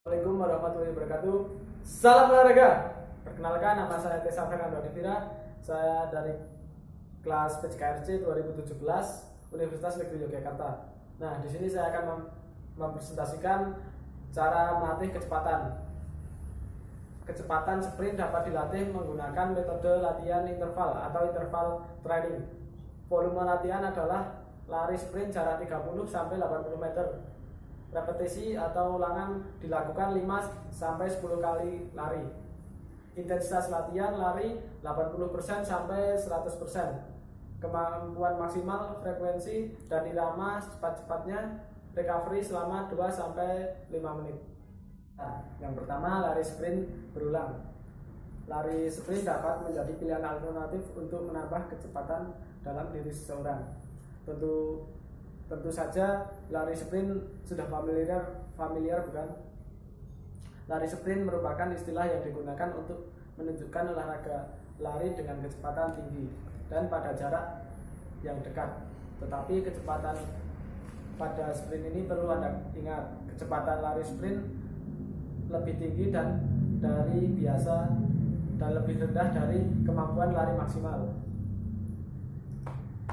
Assalamualaikum warahmatullahi wabarakatuh. Salam olahraga. Perkenalkan, nama saya Tessa Fernando Devira. Saya dari kelas PCKRC 2017 Universitas Negeri Yogyakarta. Nah, di sini saya akan mempresentasikan cara melatih kecepatan. Kecepatan sprint dapat dilatih menggunakan metode latihan interval atau interval training. Volume latihan adalah lari sprint jarak 30 sampai 80 meter. Repetisi atau ulangan dilakukan 5 sampai 10 kali lari. Intensitas latihan lari 80% sampai 100%. Kemampuan maksimal, frekuensi dan irama cepat-cepatnya, recovery selama 2 sampai 5 menit. Nah, yang pertama, lari sprint berulang. Lari sprint dapat menjadi pilihan alternatif untuk menambah kecepatan dalam diri seseorang. Tentu saja lari sprint sudah familiar bukan? Lari sprint merupakan istilah yang digunakan untuk menunjukkan olahraga lari dengan kecepatan tinggi dan pada jarak yang dekat. Tetapi kecepatan pada sprint ini perlu Anda ingat, kecepatan lari sprint lebih tinggi dan dari biasa dan lebih rendah dari kemampuan lari maksimal.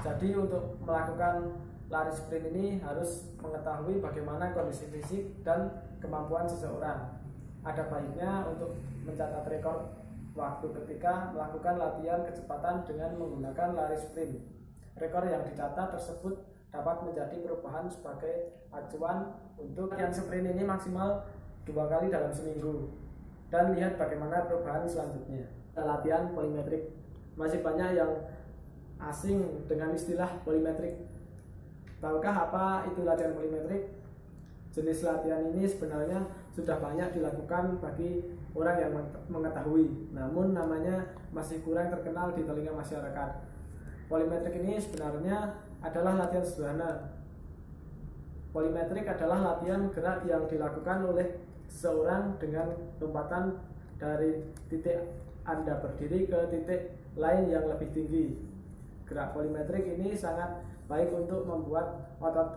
Jadi untuk melakukan lari sprint ini harus mengetahui bagaimana kondisi fisik dan kemampuan seseorang. Ada baiknya untuk mencatat rekor waktu ketika melakukan latihan kecepatan dengan menggunakan lari sprint. Rekor yang dicatat tersebut dapat menjadi perubahan sebagai acuan untuk latihan sprint ini maksimal 2 kali dalam seminggu. Dan lihat bagaimana perubahan selanjutnya. Latihan polimetrik. Masih banyak yang asing dengan istilah polimetrik. Tahukah apa itu latihan polimetrik? Jenis latihan ini sebenarnya sudah banyak dilakukan bagi orang yang mengetahui, namun namanya masih kurang terkenal di telinga masyarakat. Polimetrik ini sebenarnya adalah latihan sederhana. Polimetrik adalah latihan gerak yang dilakukan oleh seseorang dengan lompatan dari titik Anda berdiri ke titik lain yang lebih tinggi. Gerak polimetrik ini sangat baik untuk membuat otot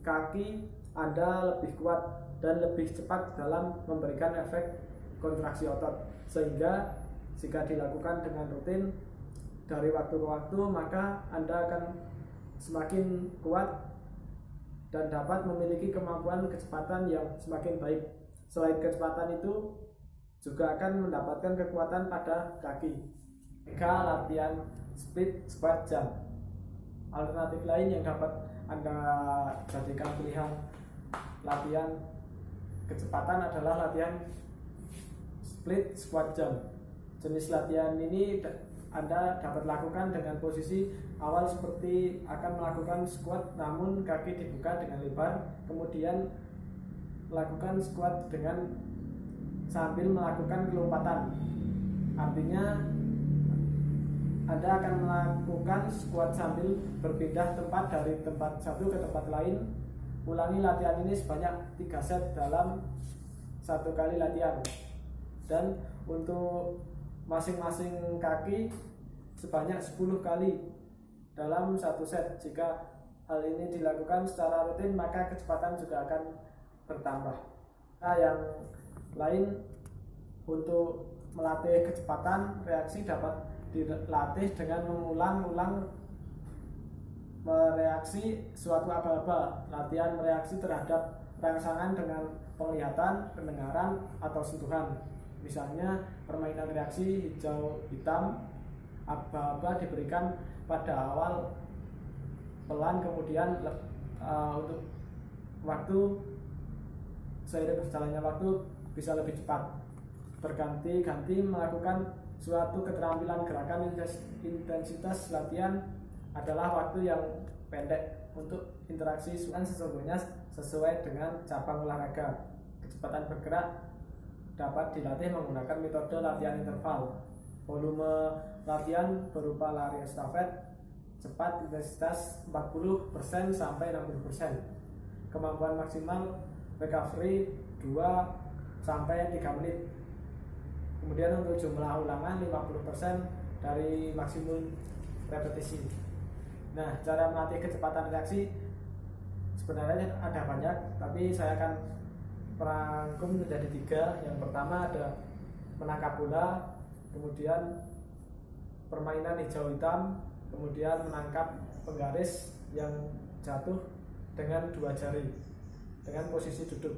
kaki Anda lebih kuat dan lebih cepat dalam memberikan efek kontraksi otot, sehingga jika dilakukan dengan rutin dari waktu ke waktu maka Anda akan semakin kuat dan dapat memiliki kemampuan kecepatan yang semakin baik. Selain kecepatan itu juga akan mendapatkan kekuatan pada kaki. Latihan split squat jump. Alternatif lain yang dapat Anda jadikan pilihan latihan kecepatan adalah latihan split squat jump. Jenis latihan ini Anda dapat lakukan dengan posisi awal seperti akan melakukan squat namun kaki dibuka dengan lebar, kemudian lakukan squat dengan sambil melakukan kelompatan. Artinya Anda akan melakukan squat sambil berpindah tempat dari tempat satu ke tempat lain. Ulangi latihan ini sebanyak 3 set dalam 1 kali latihan. Dan untuk masing-masing kaki sebanyak 10 kali dalam 1 set. Jika hal ini dilakukan secara rutin maka kecepatan juga akan bertambah. Nah, yang lain untuk melatih kecepatan reaksi dapat dilatih dengan mengulang-ulang mereaksi suatu aba-aba. Latihan mereaksi terhadap rangsangan dengan penglihatan, pendengaran, atau sentuhan. Misalnya permainan reaksi hijau hitam, aba-aba diberikan pada awal pelan, kemudian untuk waktu seiring berjalannya waktu bisa lebih cepat. Berganti-ganti melakukan suatu keterampilan gerakan. Intensitas latihan adalah waktu yang pendek untuk interaksi sesungguhnya sesuai dengan cabang olahraga. Kecepatan bergerak dapat dilatih menggunakan metode latihan interval. Volume latihan berupa lari estafet cepat intensitas 40% sampai 60%. Kemampuan maksimal recovery 2 sampai 3 menit. Kemudian untuk jumlah ulangan 50% dari maksimum repetisi. Nah, cara melatih kecepatan reaksi sebenarnya ada banyak, tapi saya akan merangkum menjadi 3. Yang pertama ada menangkap bola, kemudian permainan hijau hitam, kemudian menangkap penggaris yang jatuh dengan 2 jari dengan posisi duduk.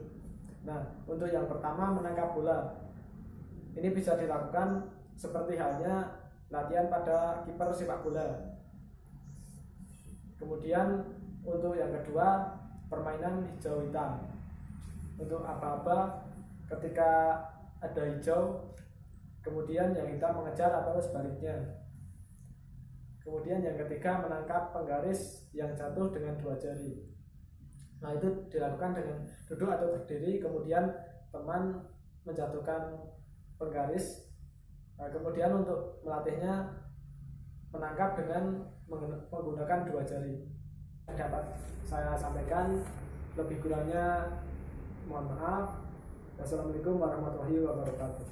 Nah, untuk yang pertama menangkap bola, ini bisa dilakukan seperti halnya latihan pada kiper sepak bola. Kemudian untuk yang kedua permainan hijau hitam. Untuk aba-aba ketika ada hijau, kemudian yang hitam mengejar atau sebaliknya. Kemudian yang ketiga menangkap penggaris yang jatuh dengan 2 jari. Nah, itu dilakukan dengan duduk atau berdiri, kemudian teman menjatuhkan penggaris. Nah, kemudian untuk melatihnya menangkap dengan menggunakan 2 jari. Dapat saya sampaikan, lebih kurangnya mohon maaf. Wassalamualaikum warahmatullahi wabarakatuh.